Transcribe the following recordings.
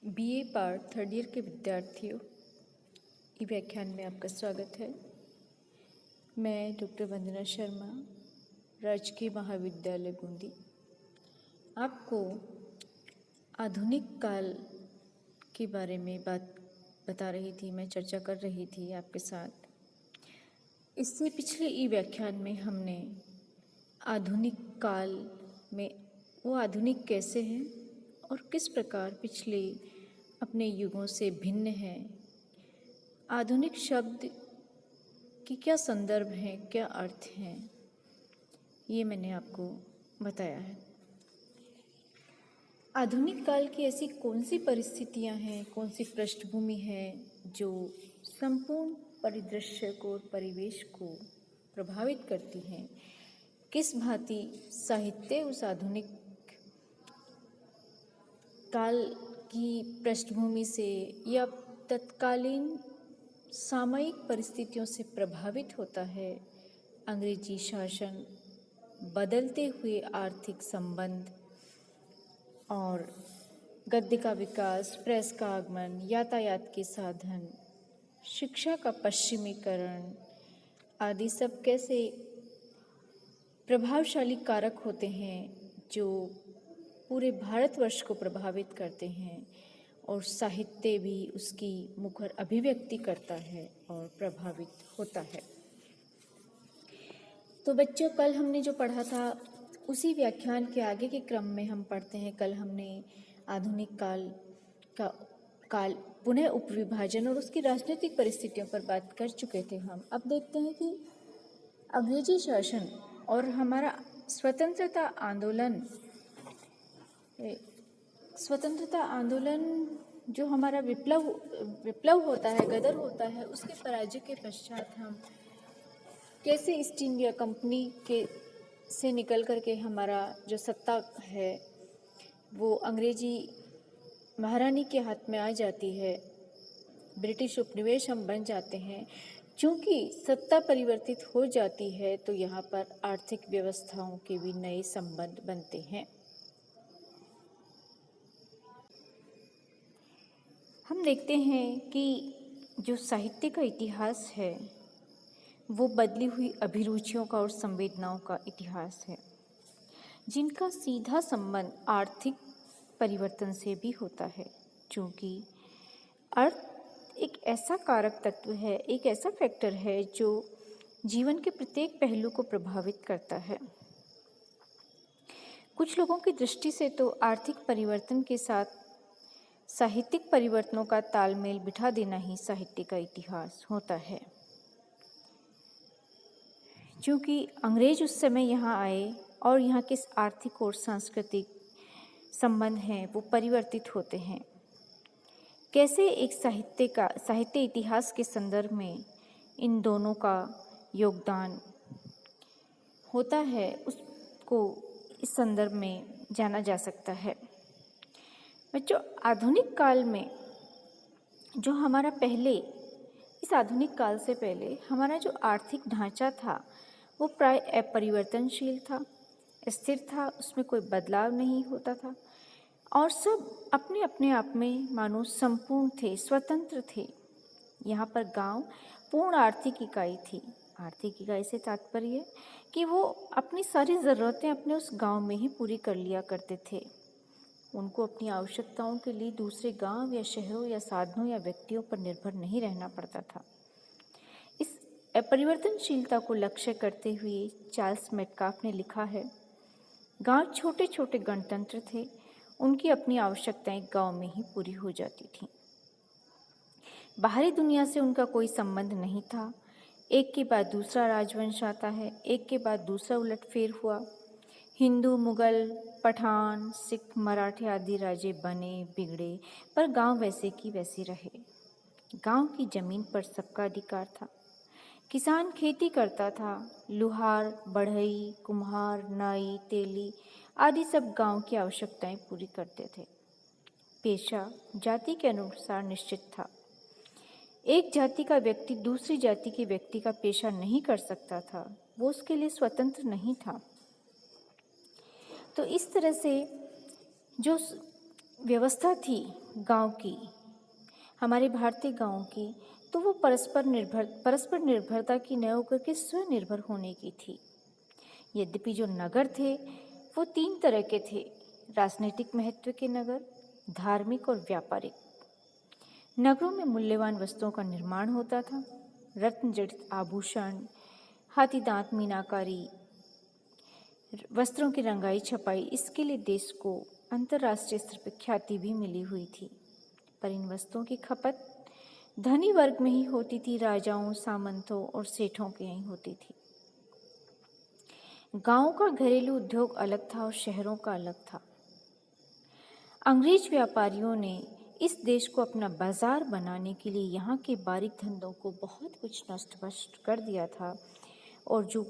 BA part third year के विद्यार्थियों, ई व्याख्यान में आपका स्वागत है। मैं डॉक्टर वंदना शर्मा, राजकीय महाविद्यालय बूंदी, आपको आधुनिक काल के बारे में बात बता रही थी। मैं चर्चा कर रही थी आपके साथ। इससे पिछले ई व्याख्यान में हमने आधुनिक काल में वो आधुनिक कैसे हैं और किस प्रकार पिछले अपने युगों से भिन्न है, आधुनिक शब्द की क्या संदर्भ हैं, क्या अर्थ हैं, ये मैंने आपको बताया है। आधुनिक काल की ऐसी कौन सी परिस्थितियां हैं, कौन सी पृष्ठभूमि है जो संपूर्ण परिदृश्य को और परिवेश को प्रभावित करती हैं, किस भांति साहित्य उस आधुनिक काल की पृष्ठभूमि से या तत्कालीन सामयिक परिस्थितियों से प्रभावित होता है। अंग्रेजी शासन, बदलते हुए आर्थिक संबंध और गद्य का विकास, प्रेस का आगमन, यातायात के साधन, शिक्षा का पश्चिमीकरण आदि सब कैसे प्रभावशाली कारक होते हैं जो पूरे भारतवर्ष को प्रभावित करते हैं और साहित्य भी उसकी मुखर अभिव्यक्ति करता है और प्रभावित होता है। तो बच्चों, कल हमने जो पढ़ा था उसी व्याख्यान के आगे के क्रम में हम पढ़ते हैं। कल हमने आधुनिक काल पुनः उपविभाजन और उसकी राजनीतिक परिस्थितियों पर बात कर चुके थे हम। अब देखते हैं कि अंग्रेजी शासन और हमारा स्वतंत्रता आंदोलन जो हमारा विप्लव होता है, गदर होता है, उसके पराजय के पश्चात हम कैसे ईस्ट इंडिया कंपनी से निकल करके हमारा जो सत्ता है वो अंग्रेजी महारानी के हाथ में आ जाती है, ब्रिटिश उपनिवेश हम बन जाते हैं। चूँकि सत्ता परिवर्तित हो जाती है तो यहाँ पर आर्थिक व्यवस्थाओं के भी नए संबंध बनते हैं। हम देखते हैं कि जो साहित्य का इतिहास है वो बदली हुई अभिरुचियों का और संवेदनाओं का इतिहास है, जिनका सीधा संबंध आर्थिक परिवर्तन से भी होता है। क्योंकि अर्थ एक ऐसा कारक तत्व है, एक ऐसा फैक्टर है जो जीवन के प्रत्येक पहलू को प्रभावित करता है। कुछ लोगों की दृष्टि से तो आर्थिक परिवर्तन के साथ साहित्यिक परिवर्तनों का तालमेल बिठा देना ही साहित्य का इतिहास होता है। क्योंकि अंग्रेज उस समय यहाँ आए और यहाँ के आर्थिक और सांस्कृतिक संबंध हैं वो परिवर्तित होते हैं। कैसे एक साहित्य इतिहास के संदर्भ में इन दोनों का योगदान होता है, उसको इस संदर्भ में जाना जा सकता है। बच्चों, आधुनिक काल में जो हमारा इस आधुनिक काल से पहले हमारा जो आर्थिक ढांचा था वो प्राय अपरिवर्तनशील था, स्थिर था, उसमें कोई बदलाव नहीं होता था और सब अपने अपने आप में मानो संपूर्ण थे, स्वतंत्र थे। यहाँ पर गांव पूर्ण आर्थिक इकाई थी। आर्थिक इकाई से तात्पर्य कि वो अपनी सारी ज़रूरतें अपने उस गांव में ही पूरी कर लिया करते थे। उनको अपनी आवश्यकताओं के लिए दूसरे गांव या शहरों या साधनों या व्यक्तियों पर निर्भर नहीं रहना पड़ता था। इस अपरिवर्तनशीलता को लक्ष्य करते हुए चार्ल्स मेटकाफ ने लिखा है, गांव छोटे छोटे गणतंत्र थे, उनकी अपनी आवश्यकताएं गांव में ही पूरी हो जाती थीं। बाहरी दुनिया से उनका कोई संबंध नहीं था। एक के बाद दूसरा राजवंश आता है, एक के बाद दूसरा उलटफेर हुआ। हिंदू, मुगल, पठान, सिख, मराठे आदि राजे बने बिगड़े, पर गांव वैसे की वैसे रहे। गांव की जमीन पर सबका अधिकार था। किसान खेती करता था। लुहार, बढ़ई, कुम्हार, नाई, तेली आदि सब गांव की आवश्यकताएं पूरी करते थे। पेशा जाति के अनुसार निश्चित था। एक जाति का व्यक्ति दूसरी जाति के व्यक्ति का पेशा नहीं कर सकता था, वो उसके लिए स्वतंत्र नहीं था। तो इस तरह से जो व्यवस्था थी गांव की, हमारे भारतीय गांवों की, तो वो परस्पर निर्भरता की न होकर के स्वनिर्भर होने की थी। यद्यपि जो नगर थे वो 3 तरह के थे: राजनीतिक महत्व के नगर, धार्मिक और व्यापारिक। नगरों में मूल्यवान वस्तुओं का निर्माण होता था। रत्न जड़ित आभूषण, हाथी दांत मीनाकारी, वस्त्रों की रंगाई छपाई, इसके लिए देश को अंतर्राष्ट्रीय स्तर पर ख्याति भी मिली हुई थी। पर इन वस्तुओं की खपत धनी वर्ग में ही होती थी, राजाओं, सामंतों और सेठों के यहीं होती थी। गांवों का घरेलू उद्योग अलग था और शहरों का अलग था। अंग्रेज व्यापारियों ने इस देश को अपना बाजार बनाने के लिए यहाँ के बारीक धंधों को बहुत कुछ नष्ट भ्रष्ट कर दिया था, और जो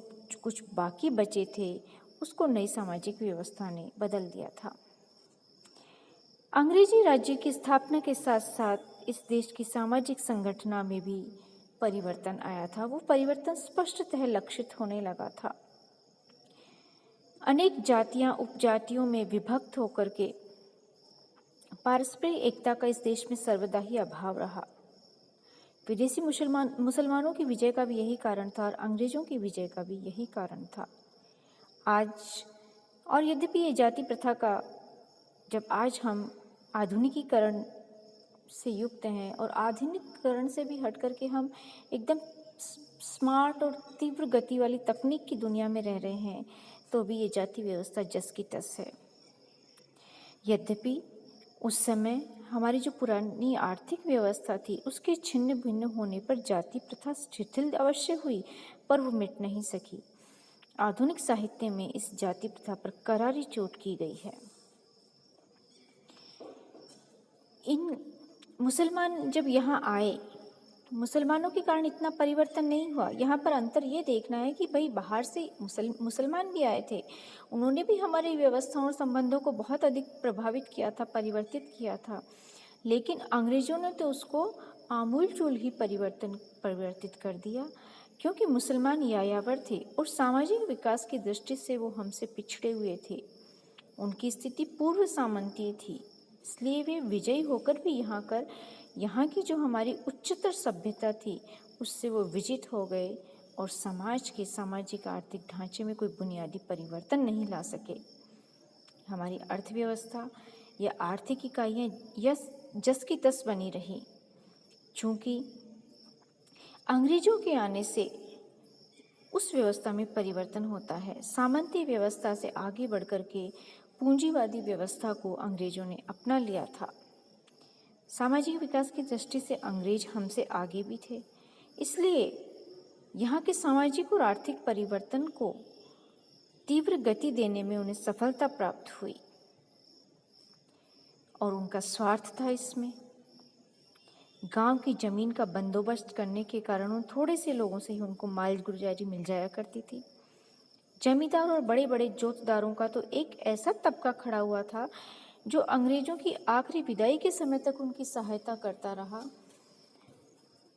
कुछ बाकी बचे थे उसको नई सामाजिक व्यवस्था ने बदल दिया था। अंग्रेजी राज्य की स्थापना के साथ साथ इस देश की सामाजिक संगठना में भी परिवर्तन आया था। वो परिवर्तन स्पष्टतः लक्षित होने लगा था। अनेक जातियां उपजातियों में विभक्त होकर के पारस्परिक एकता का इस देश में सर्वदा ही अभाव रहा। विदेशी मुसलमानों की विजय का भी यही कारण था और अंग्रेजों की विजय का भी यही कारण था। आज और यद्यपि ये जाति प्रथा का जब आज हम आधुनिकीकरण से युक्त हैं और आधुनिकीकरण से भी हट करके हम एकदम स्मार्ट और तीव्र गति वाली तकनीक की दुनिया में रह रहे हैं, तो भी ये जाति व्यवस्था जस की तस है। यद्यपि उस समय हमारी जो पुरानी आर्थिक व्यवस्था थी उसके छिन्न भिन्न होने पर जाति प्रथा शिथिल अवश्य हुई, पर वो मिट नहीं सकी। आधुनिक साहित्य में इस जाति प्रथा पर करारी चोट की गई है। इन मुसलमान जब यहाँ आए, मुसलमानों के कारण इतना परिवर्तन नहीं हुआ। यहाँ पर अंतर ये देखना है कि भाई बाहर से मुसलमान भी आए थे, उन्होंने भी हमारी व्यवस्थाओं और संबंधों को बहुत अधिक प्रभावित किया था, परिवर्तित किया था, लेकिन अंग्रेजों ने तो उसको आमूलचूल ही परिवर्तित कर दिया, क्योंकि मुसलमान यायावर थे और सामाजिक विकास की दृष्टि से वो हमसे पिछड़े हुए थे। उनकी स्थिति पूर्व सामंतीय थी, इसलिए वे विजयी होकर भी यहाँ की जो हमारी उच्चतर सभ्यता थी उससे वो विजित हो गए और समाज के सामाजिक आर्थिक ढांचे में कोई बुनियादी परिवर्तन नहीं ला सके। हमारी अर्थव्यवस्था या आर्थिक इकाइयाँ जस की तस बनी रही। चूँकि अंग्रेजों के आने से उस व्यवस्था में परिवर्तन होता है। सामंती व्यवस्था से आगे बढ़कर के पूंजीवादी व्यवस्था को अंग्रेजों ने अपना लिया था। सामाजिक विकास की दृष्टि से अंग्रेज हमसे आगे भी थे, इसलिए यहाँ के सामाजिक और आर्थिक परिवर्तन को तीव्र गति देने में उन्हें सफलता प्राप्त हुई और उनका स्वार्थ था इसमें। गांव की जमीन का बंदोबस्त करने के कारण उन थोड़े से लोगों से ही उनको माल गुजारी मिल जाया करती थी। जमींदार और बड़े बड़े जोतदारों का तो एक ऐसा तबका खड़ा हुआ था जो अंग्रेजों की आखिरी विदाई के समय तक उनकी सहायता करता रहा।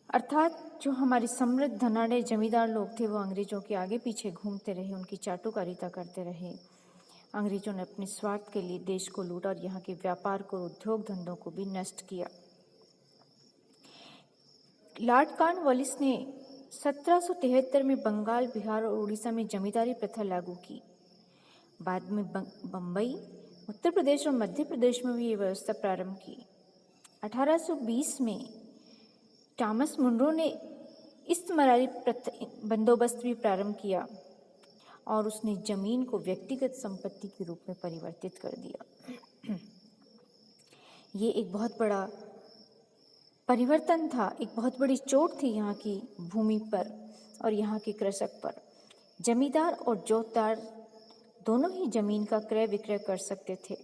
अर्थात जो हमारे समृद्ध धनाढ़ जमींदार लोग थे वो अंग्रेजों के आगे पीछे घूमते रहे, उनकी चाटुकारिता करते रहे। अंग्रेजों ने अपने स्वार्थ के लिए देश को लूटा और यहाँ के व्यापार को, उद्योग धंधों को भी नष्ट किया। लॉर्ड कॉर्नवालिस ने 1773 में बंगाल, बिहार और उड़ीसा में जमींदारी प्रथा लागू की। बाद में बम्बई, उत्तर प्रदेश और मध्य प्रदेश में भी ये व्यवस्था प्रारंभ की। 1820 में थॉमस मुनरो ने इस्तेमारी बंदोबस्त भी प्रारंभ किया और उसने जमीन को व्यक्तिगत संपत्ति के रूप में परिवर्तित कर दिया। ये एक बहुत बड़ा परिवर्तन था, एक बहुत बड़ी चोट थी यहाँ की भूमि पर और यहाँ के कृषक पर। जमींदार और जोतदार दोनों ही जमीन का क्रय विक्रय कर सकते थे,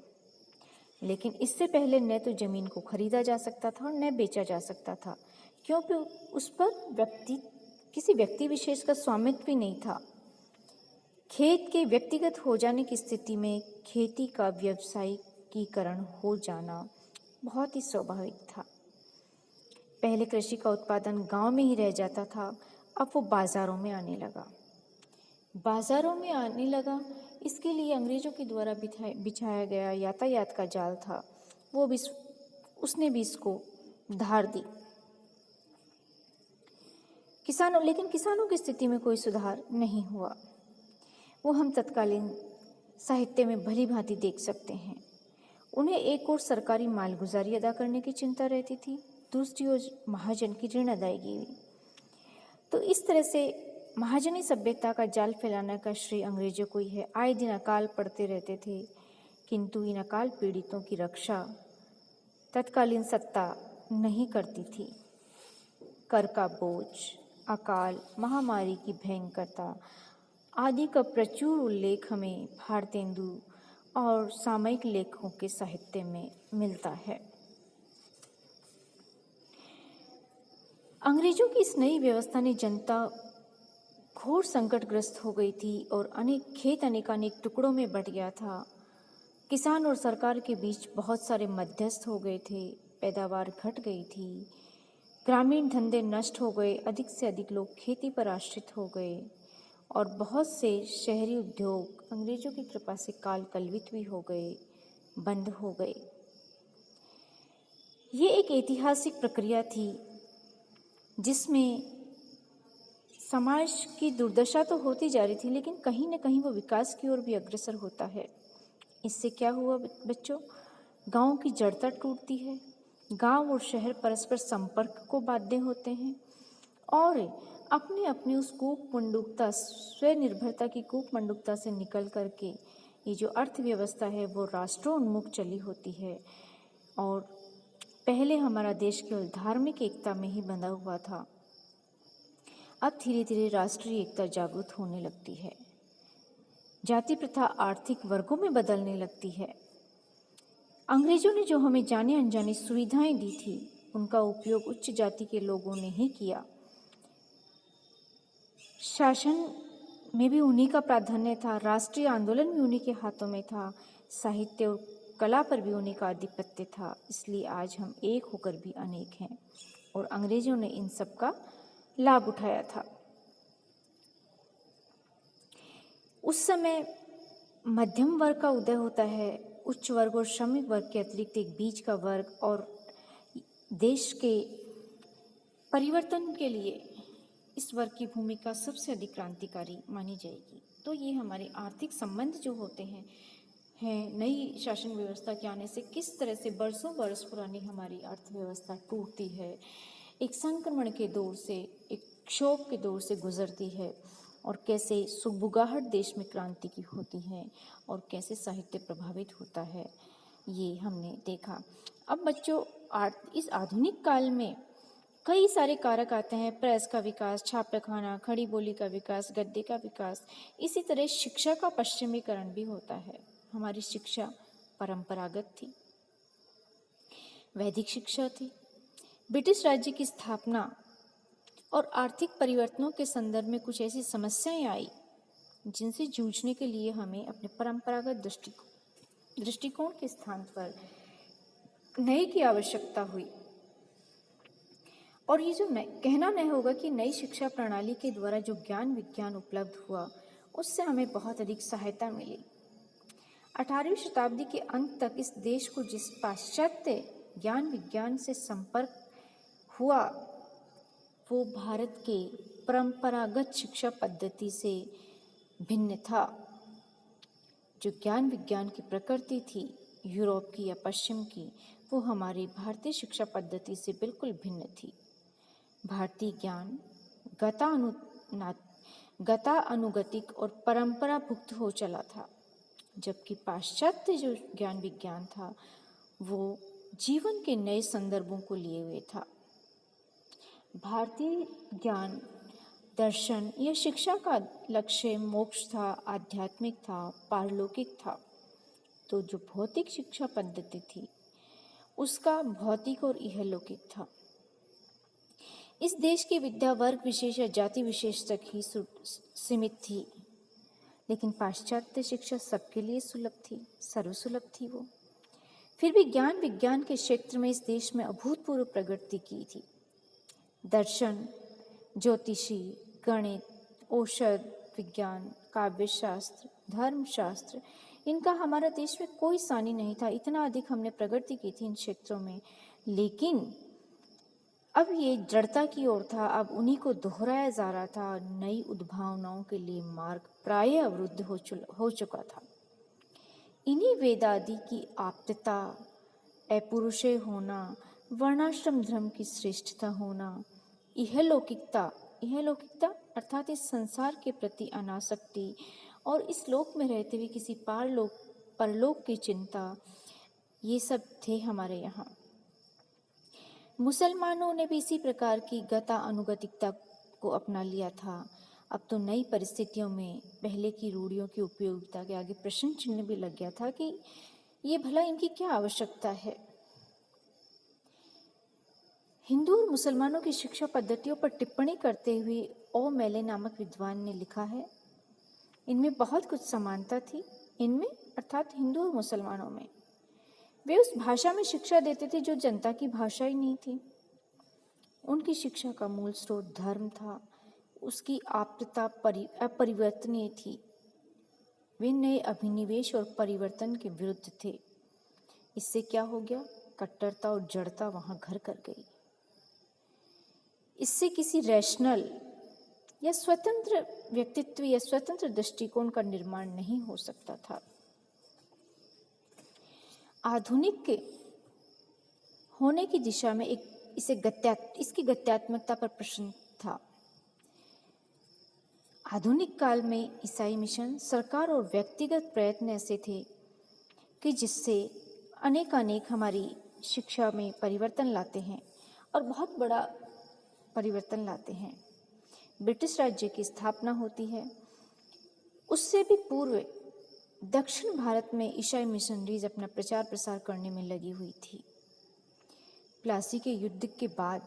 लेकिन इससे पहले न तो जमीन को खरीदा जा सकता था और न बेचा जा सकता था, क्योंकि उस पर किसी व्यक्ति विशेष का स्वामित्व भी नहीं था। खेत के व्यक्तिगत हो जाने की स्थिति में खेती का व्यावसायिकीकरण हो जाना बहुत ही स्वाभाविक था। पहले कृषि का उत्पादन गांव में ही रह जाता था, अब वो बाजारों में आने लगा। इसके लिए अंग्रेजों के द्वारा बिछाया गया यातायात का जाल था वो भी उसने भी इसको धार दी। लेकिन किसानों की स्थिति में कोई सुधार नहीं हुआ। वो हम तत्कालीन साहित्य में भली भांति देख सकते हैं। उन्हें एक ओर सरकारी मालगुजारी अदा करने की चिंता रहती थी, दूसरी ओर महाजन की ऋण अदायगी। तो इस तरह से महाजनी सभ्यता का जाल फैलाने का श्रेय अंग्रेजों को ही है। आए दिन अकाल पड़ते रहते थे, किंतु इन अकाल पीड़ितों की रक्षा तत्कालीन सत्ता नहीं करती थी। कर का बोझ, अकाल, महामारी की भयंकरता आदि का प्रचुर उल्लेख हमें भारतेंदु और सामयिक लेखकों के साहित्य में मिलता है। अंग्रेजों की इस नई व्यवस्था ने जनता घोर संकटग्रस्त हो गई थी और खेत अनेकानेक टुकड़ों में बंट गया था। किसान और सरकार के बीच बहुत सारे मध्यस्थ हो गए थे, पैदावार घट गई थी, ग्रामीण धंधे नष्ट हो गए, अधिक से अधिक लोग खेती पर आश्रित हो गए और बहुत से शहरी उद्योग अंग्रेजों की कृपा से काल कलवित भी हो गए, बंद हो गए। ये एक ऐतिहासिक प्रक्रिया थी जिसमें समाज की दुर्दशा तो होती जा रही थी, लेकिन कहीं ना कहीं वो विकास की ओर भी अग्रसर होता है। इससे क्या हुआ बच्चों? गांव की जड़ता टूटती है, गांव और शहर परस्पर संपर्क को बाध्य होते हैं और अपने अपने उस कूपमंडूकता, स्वनिर्भरता की कूपमंडूकता से निकल करके ये जो अर्थव्यवस्था है वो राष्ट्रोन्मुख चली होती है। और पहले हमारा देश केवल धार्मिक एकता में ही बंधा हुआ था, अब धीरे धीरे राष्ट्रीय एकता जागृत होने लगती है, जाति प्रथा आर्थिक वर्गों में बदलने लगती है। अंग्रेजों ने जो हमें जाने अनजाने सुविधाएं दी थी उनका उपयोग उच्च जाति के लोगों ने ही किया। शासन में भी उन्हीं का प्राधान्य था, राष्ट्रीय आंदोलन भी उन्हीं के हाथों में था, साहित्य और कला पर भी उन्हीं का आधिपत्य था। इसलिए आज हम एक होकर भी अनेक हैं और अंग्रेजों ने इन सब का लाभ उठाया था। उस समय मध्यम वर्ग का उदय होता है, उच्च वर्ग और श्रमिक वर्ग के अतिरिक्त एक बीच का वर्ग, और देश के परिवर्तन के लिए इस वर्ग की भूमिका सबसे अधिक क्रांतिकारी मानी जाएगी। तो ये हमारे आर्थिक संबंध जो होते हैं नई शासन व्यवस्था के आने से किस तरह से बरसों बरस पुरानी हमारी अर्थव्यवस्था टूटती है, एक संक्रमण के दौर से, एक क्षोभ के दौर से गुजरती है, और कैसे सुगबुगाहट देश में क्रांति की होती है और कैसे साहित्य प्रभावित होता है, ये हमने देखा। अब बच्चों, इस आधुनिक काल में कई सारे कारक आते हैं, प्रेस का विकास, छापेखाना, खड़ी बोली का विकास, गद्य का विकास, इसी तरह शिक्षा का पश्चिमीकरण भी होता है। हमारी शिक्षा परंपरागत थी, वैदिक शिक्षा थी। ब्रिटिश राज्य की स्थापना और आर्थिक परिवर्तनों के संदर्भ में कुछ ऐसी समस्याएं आई जिनसे जूझने के लिए हमें अपने परंपरागत दृष्टिकोण के स्थान पर नए की आवश्यकता हुई। और ये जो कहना नहीं होगा कि नई शिक्षा प्रणाली के द्वारा जो ज्ञान विज्ञान उपलब्ध हुआ उससे हमें बहुत अधिक सहायता मिली। 18वीं शताब्दी के अंत तक इस देश को जिस पाश्चात्य ज्ञान विज्ञान से संपर्क हुआ वो भारत के परंपरागत शिक्षा पद्धति से भिन्न था। जो ज्ञान विज्ञान की प्रकृति थी यूरोप की या पश्चिम की, वो हमारी भारतीय शिक्षा पद्धति से बिल्कुल भिन्न थी। भारतीय ज्ञान गतानुगतिक और परंपरा भुक्त हो चला था, जबकि पाश्चात्य जो ज्ञान विज्ञान था वो जीवन के नए संदर्भों को लिए हुए था। भारतीय ज्ञान दर्शन या शिक्षा का लक्ष्य मोक्ष था, आध्यात्मिक था, पारलौकिक था। तो जो भौतिक शिक्षा पद्धति थी उसका भौतिक और इहलौकिक था। इस देश की विद्या वर्ग विशेष या जाति विशेष तक ही सीमित थी, लेकिन पाश्चात्य शिक्षा सबके लिए सुलभ थी, सर्वसुलभ थी वो। फिर भी ज्ञान विज्ञान के क्षेत्र में इस देश में अभूतपूर्व प्रगति की थी। दर्शन, ज्योतिषी, गणित, औषध विज्ञान, काव्यशास्त्र, धर्मशास्त्र, इनका हमारा देश में कोई सानी नहीं था, इतना अधिक हमने प्रगति की थी इन क्षेत्रों में। लेकिन अब ये जड़ता की ओर था, अब उन्हीं को दोहराया जा रहा था। नई उद्भावनाओं के लिए मार्ग प्राय अवरुद्ध हो चुका था। इन्हीं वेदादि की आप्तता, अपुरुषेय होना, वर्णाश्रम धर्म की श्रेष्ठता होना, इहलौकिकता अर्थात इस संसार के प्रति अनासक्ति और इस लोक में रहते हुए किसी परलोक की चिंता, ये सब थे हमारे यहाँ। मुसलमानों ने भी इसी प्रकार की गतानुगतिकता को अपना लिया था। अब तो नई परिस्थितियों में पहले की रूढ़ियों की उपयोगिता के आगे प्रश्न चिन्ह भी लग गया था कि ये भला इनकी क्या आवश्यकता है। हिंदू और मुसलमानों की शिक्षा पद्धतियों पर टिप्पणी करते हुए ओ मेले नामक विद्वान ने लिखा है, इनमें बहुत कुछ समानता थी, इनमें अर्थात हिंदू और मुसलमानों में। वे उस भाषा में शिक्षा देते थे जो जनता की भाषा ही नहीं थी। उनकी शिक्षा का मूल स्रोत धर्म था, उसकी आप्तता अपरिवर्तनीय थी। वे नए अभिनिवेश और परिवर्तन के विरुद्ध थे। इससे क्या हो गया? कट्टरता और जड़ता वहां घर कर गई। इससे किसी रैशनल या स्वतंत्र व्यक्तित्व या स्वतंत्र दृष्टिकोण का निर्माण नहीं हो सकता था। आधुनिक के होने की दिशा में इसकी गत्यात्मकता पर प्रश्न था। आधुनिक काल में ईसाई मिशन, सरकार और व्यक्तिगत प्रयत्न ऐसे थे कि जिससे अनेक हमारी शिक्षा में परिवर्तन लाते हैं और बहुत बड़ा परिवर्तन लाते हैं। ब्रिटिश राज्य की स्थापना होती है। उससे भी पूर्व दक्षिण भारत में ईसाई मिशनरीज अपना प्रचार प्रसार करने में लगी हुई थी। प्लासी के युद्ध के बाद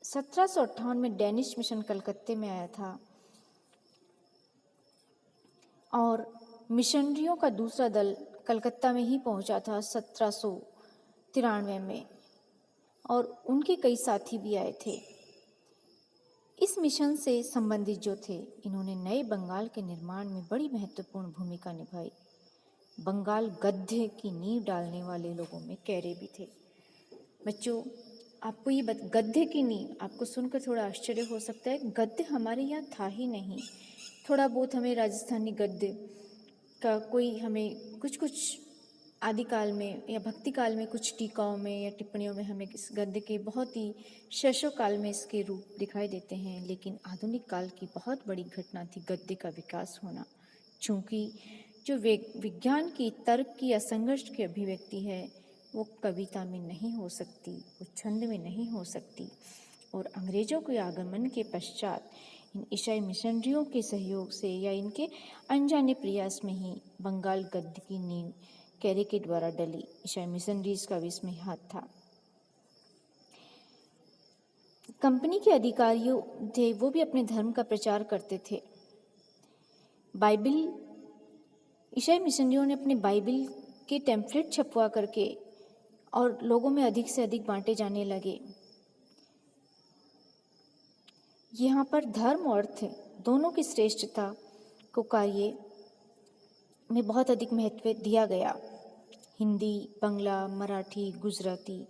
1758 में डेनिश मिशन कलकत्ते में आया था और मिशनरियों का दूसरा दल कलकत्ता में ही पहुंचा था 1793 में, और उनके कई साथी भी आए थे। इस मिशन से संबंधित जो थे, इन्होंने नए बंगाल के निर्माण में बड़ी महत्वपूर्ण भूमिका निभाई। बंगाल गद्य की नींव डालने वाले लोगों में कैरे भी थे। बच्चों, आपको ये गद्य की नींव आपको सुनकर थोड़ा आश्चर्य हो सकता है। गद्य हमारे यहाँ था ही नहीं। थोड़ा बहुत हमें राजस्थानी गद्य का कोई हमें कुछ आदिकाल में या भक्ति काल में कुछ टीकाओं में या टिप्पणियों में हमें इस गद्य के बहुत ही शैशव काल में इसके रूप दिखाई देते हैं। लेकिन आधुनिक काल की बहुत बड़ी घटना थी गद्य का विकास होना। चूँकि जो विज्ञान की, तर्क की या संघर्ष की अभिव्यक्ति है वो कविता में नहीं हो सकती, वो छंद में नहीं हो सकती। और अंग्रेजों के आगमन के पश्चात इन ईसाई मिशनरियों के सहयोग से या इनके अनजाने प्रयास में ही बंगाल गद्य की नींव कैरे के द्वारा डली। ईसाई मिशनरीज का इसमें हाथ था। कंपनी के अधिकारियों थे, वो भी अपने धर्म का प्रचार करते थे। बाइबिल, ईसाई मिशनरियों ने अपने बाइबिल के टेम्पलेट छपवा करके और लोगों में अधिक से अधिक बांटे जाने लगे। यहाँ पर धर्म और अर्थ दोनों की श्रेष्ठता को कार्य में बहुत अधिक महत्व दिया गया। हिंदी, बंगला, मराठी, गुजराती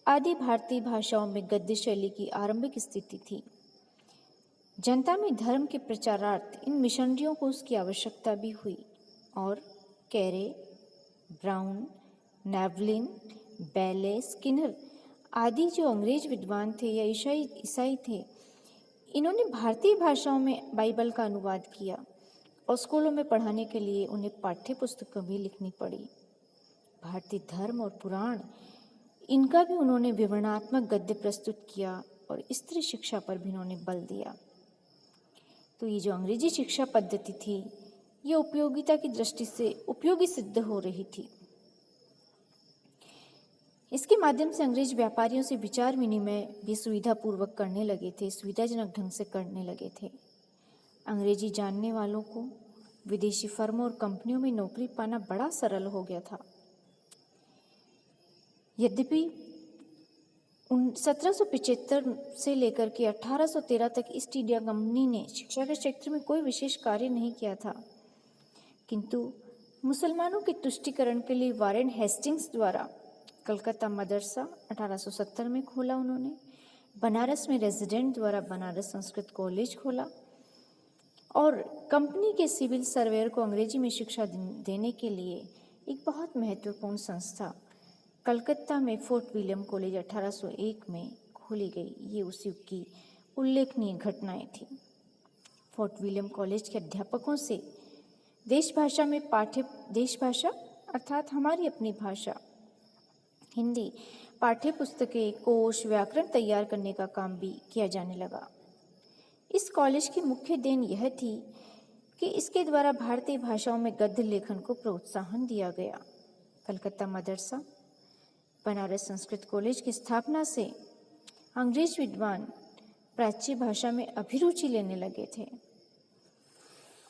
आदि भारतीय भाषाओं में गद्य शैली की आरंभिक स्थिति थी। जनता में धर्म के प्रचारार्थ इन मिशनरियों को उसकी आवश्यकता भी हुई और कैरे, ब्राउन, नेवलिन, बैले, स्किनर आदि जो अंग्रेज विद्वान थे या ईसाई थे, इन्होंने भारतीय भाषाओं में बाइबल का अनुवाद किया और स्कूलों में पढ़ाने के लिए उन्हें पाठ्य पुस्तकें भी लिखनी पड़ी। भारतीय धर्म और पुराण, इनका भी उन्होंने विवरणात्मक गद्य प्रस्तुत किया और स्त्री शिक्षा पर भी उन्होंने बल दिया। तो ये जो अंग्रेजी शिक्षा पद्धति थी, ये उपयोगिता की दृष्टि से उपयोगी सिद्ध हो रही थी। इसके माध्यम से अंग्रेज व्यापारियों से विचार विनिमय भी सुविधापूर्वक करने लगे थे, सुविधाजनक ढंग से करने लगे थे। अंग्रेजी जानने वालों को विदेशी फर्मों और कंपनियों में नौकरी पाना बड़ा सरल हो गया था। यद्यपि 1775 से लेकर के 1813 तक ईस्ट इंडिया कंपनी ने शिक्षा के क्षेत्र में कोई विशेष कार्य नहीं किया था, किंतु मुसलमानों के तुष्टीकरण के लिए वारेन हेस्टिंग्स द्वारा कलकत्ता मदरसा 1870 में खोला उन्होंने। बनारस में रेजिडेंट द्वारा बनारस संस्कृत कॉलेज खोला और कंपनी के सिविल सर्वेयर को अंग्रेजी में शिक्षा देने के लिए एक बहुत महत्वपूर्ण संस्था कलकत्ता में फोर्ट विलियम कॉलेज 1801 में खोली गई। ये उस युग की उल्लेखनीय घटनाएं थी। फोर्ट विलियम कॉलेज के अध्यापकों से देश भाषा अर्थात हमारी अपनी भाषा हिंदी पाठ्य पुस्तकें, कोश, व्याकरण तैयार करने का काम भी किया जाने लगा। इस कॉलेज की मुख्य देन यह थी कि इसके द्वारा भारतीय भाषाओं में गद्य लेखन को प्रोत्साहन दिया गया। कलकत्ता मदरसा, बनारस संस्कृत कॉलेज की स्थापना से अंग्रेज विद्वान प्राच्य भाषा में अभिरुचि लेने लगे थे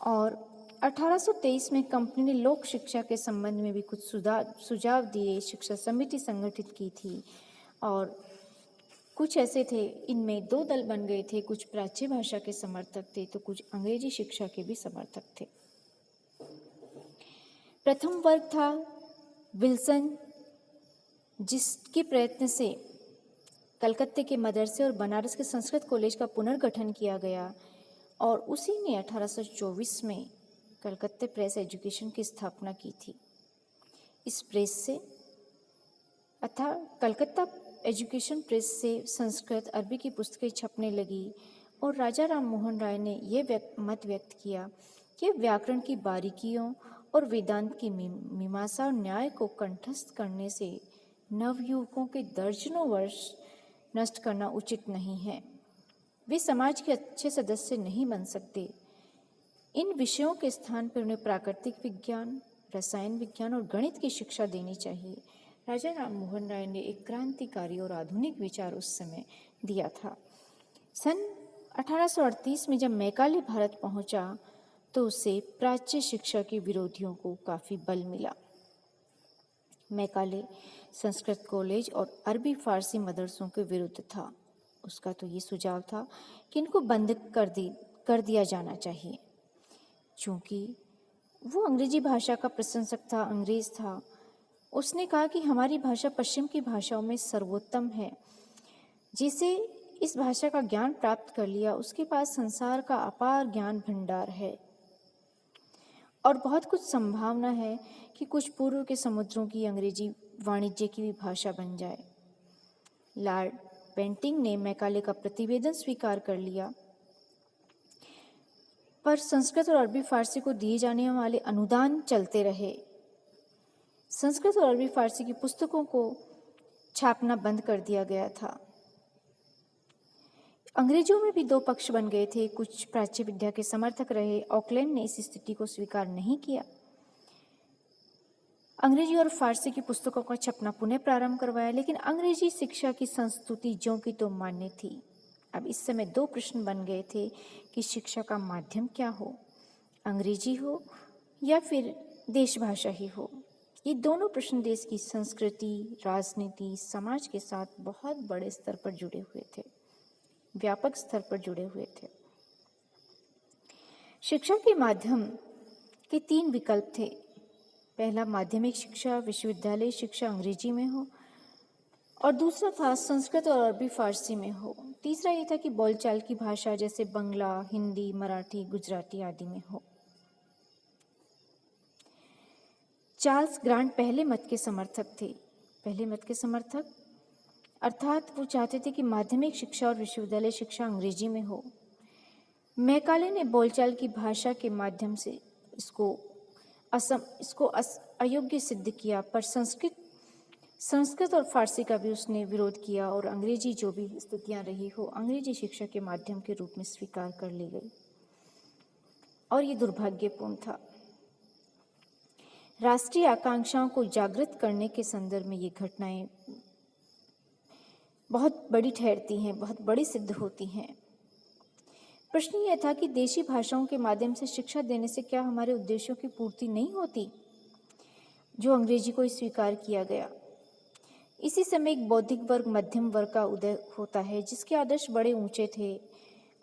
और 1823 में कंपनी ने लोक शिक्षा के संबंध में भी कुछ सुझाव दिए। शिक्षा समिति संगठित की थी और कुछ ऐसे थे, इनमें दो दल बन गए थे, कुछ प्राच्य भाषा के समर्थक थे तो कुछ अंग्रेजी शिक्षा के भी समर्थक थे। प्रथम वर्ग था विल्सन, जिसके प्रयत्न से कलकत्ते के मदरसे और बनारस के संस्कृत कॉलेज का पुनर्गठन किया गया और उसी ने 1824 में कलकत्ते प्रेस एजुकेशन की स्थापना की थी। इस प्रेस से कलकत्ता एजुकेशन प्रेस से संस्कृत अरबी की पुस्तकें छपने लगी और राजा राम मोहन राय ने यह मत व्यक्त किया कि व्याकरण की बारीकियों और वेदांत की मीमांसा और न्याय को कंठस्थ करने से नवयुवकों के दर्जनों वर्ष नष्ट करना उचित नहीं है। वे समाज के अच्छे सदस्य नहीं बन सकते। इन विषयों के स्थान पर उन्हें प्राकृतिक विज्ञान, रसायन विज्ञान और गणित की शिक्षा देनी चाहिए। राजा राम मोहन राय ने एक क्रांतिकारी और आधुनिक विचार उस समय दिया था। सन 1838 में जब मैकाले भारत पहुंचा तो उसे प्राच्य शिक्षा के विरोधियों को काफ़ी बल मिला। मैकाले संस्कृत कॉलेज और अरबी फारसी मदरसों के विरुद्ध था। उसका तो ये सुझाव था कि इनको बंद कर दिया जाना चाहिए। चूँकि वो अंग्रेजी भाषा का प्रशंसक था, अंग्रेज था, उसने कहा कि हमारी भाषा पश्चिम की भाषाओं में सर्वोत्तम है। जिसे इस भाषा का ज्ञान प्राप्त कर लिया उसके पास संसार का अपार ज्ञान भंडार है और बहुत कुछ संभावना है कि कुछ पूर्व के समुद्रों की अंग्रेजी वाणिज्य की भी भाषा बन जाए। लॉर्ड बेंटिंग ने मैकाले का प्रतिवेदन स्वीकार कर लिया, पर संस्कृत और अरबी फारसी को दिए जाने वाले अनुदान चलते रहे। संस्कृत और अरबी फारसी की पुस्तकों को छापना बंद कर दिया गया था। अंग्रेजों में भी दो पक्ष बन गए थे। कुछ प्राच्य विद्या के समर्थक रहे। ऑकलैंड ने इस स्थिति को स्वीकार नहीं किया। अंग्रेजी और फारसी की पुस्तकों का छपना पुनः प्रारंभ करवाया, लेकिन अंग्रेजी शिक्षा की संस्तुति ज्यों की तो मान्य थी। अब इस समय दो प्रश्न बन गए थे कि शिक्षा का माध्यम क्या हो, अंग्रेजी हो या फिर देशभाषा ही हो। ये दोनों प्रश्न देश की संस्कृति, राजनीति, समाज के साथ बहुत बड़े स्तर पर जुड़े हुए थे, व्यापक स्तर पर जुड़े हुए थे। शिक्षा के माध्यम के तीन विकल्प थे। पहला, माध्यमिक शिक्षा, विश्वविद्यालय शिक्षा अंग्रेजी में हो, और दूसरा था संस्कृत और अरबी फारसी में हो। तीसरा ये था कि बोलचाल की भाषा जैसे बंगला, हिंदी, मराठी, गुजराती आदि में हो। चार्ल्स ग्रांट पहले मत के समर्थक थे। पहले मत के समर्थक अर्थात वो चाहते थे कि माध्यमिक शिक्षा और विश्वविद्यालय शिक्षा अंग्रेजी में हो। मैकाले ने बोलचाल की भाषा के माध्यम से इसको अयोग्य सिद्ध किया, पर संस्कृत और फारसी का भी उसने विरोध किया और अंग्रेजी जो भी स्थितियां रही हो अंग्रेजी शिक्षा के माध्यम के रूप में स्वीकार कर ली गई, और ये दुर्भाग्यपूर्ण था। राष्ट्रीय आकांक्षाओं को जागृत करने के संदर्भ में ये घटनाएं बहुत बड़ी ठहरती हैं, बहुत बड़ी सिद्ध होती हैं। प्रश्न यह था कि देशी भाषाओं के माध्यम से शिक्षा देने से क्या हमारे उद्देश्यों की पूर्ति नहीं होती, जो अंग्रेजी को स्वीकार किया गया। इसी समय एक बौद्धिक वर्ग, मध्यम वर्ग का उदय होता है, जिसके आदर्श बड़े ऊंचे थे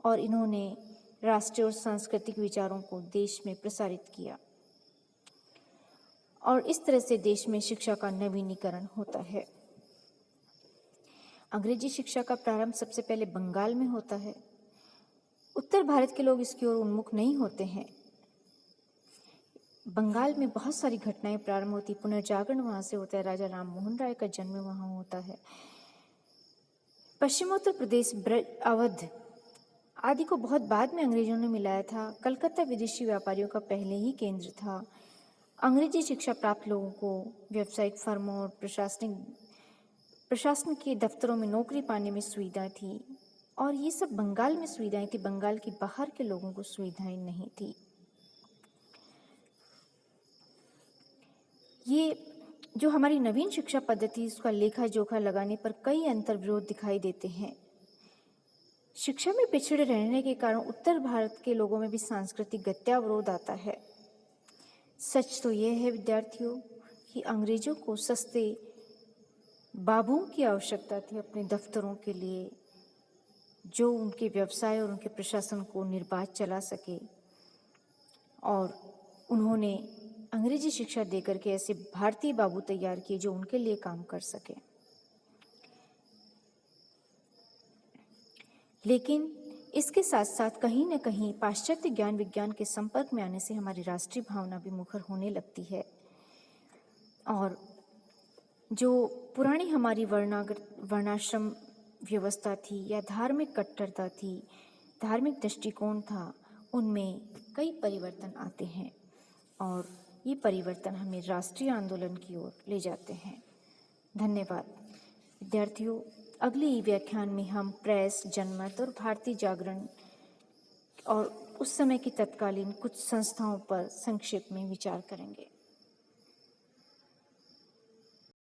और इन्होंने राष्ट्रीय और सांस्कृतिक विचारों को देश में प्रसारित किया। और इस तरह से देश में शिक्षा का नवीनीकरण होता है। अंग्रेजी शिक्षा का प्रारंभ सबसे पहले बंगाल में होता है। उत्तर भारत के लोग इसकी ओर उन्मुख नहीं होते हैं। बंगाल में बहुत सारी घटनाएं प्रारंभ होती, पुनर्जागरण वहाँ से होता है, राजा राम मोहन राय का जन्म वहाँ होता है। पश्चिमोत्तर प्रदेश, ब्रज, अवध आदि को बहुत बाद में अंग्रेजों ने मिलाया था। कलकत्ता विदेशी व्यापारियों का पहले ही केंद्र था। अंग्रेजी शिक्षा प्राप्त लोगों को व्यावसायिक फर्मों और प्रशासन के दफ्तरों में नौकरी पाने में सुविधा थी, और ये सब बंगाल में सुविधाएं थी। बंगाल के बाहर के लोगों को सुविधाएं नहीं थी। ये जो हमारी नवीन शिक्षा पद्धति, उसका लेखा जोखा लगाने पर कई अंतर्विरोध दिखाई देते हैं। शिक्षा में पिछड़े रहने के कारण उत्तर भारत के लोगों में भी सांस्कृतिक गत्यावरोध आता है। सच तो यह है विद्यार्थियों कि अंग्रेजों को सस्ते बाबुओं की आवश्यकता थी अपने दफ्तरों के लिए, जो उनके व्यवसाय और उनके प्रशासन को निर्बाध चला सके, और उन्होंने अंग्रेजी शिक्षा देकर के ऐसे भारतीय बाबू तैयार किए जो उनके लिए काम कर सके। लेकिन इसके साथ साथ कहीं न कहीं पाश्चात्य ज्ञान विज्ञान के संपर्क में आने से हमारी राष्ट्रीय भावना भी मुखर होने लगती है, और जो पुरानी हमारी वर्णाश्रम व्यवस्था थी या धार्मिक कट्टरता थी, धार्मिक दृष्टिकोण था, उनमें कई परिवर्तन आते हैं, और ये परिवर्तन हमें राष्ट्रीय आंदोलन की ओर ले जाते हैं। धन्यवाद विद्यार्थियों। अगले व्याख्यान में हम प्रेस, जनमत और भारतीय जागरण और उस समय की तत्कालीन कुछ संस्थाओं पर संक्षेप में विचार करेंगे।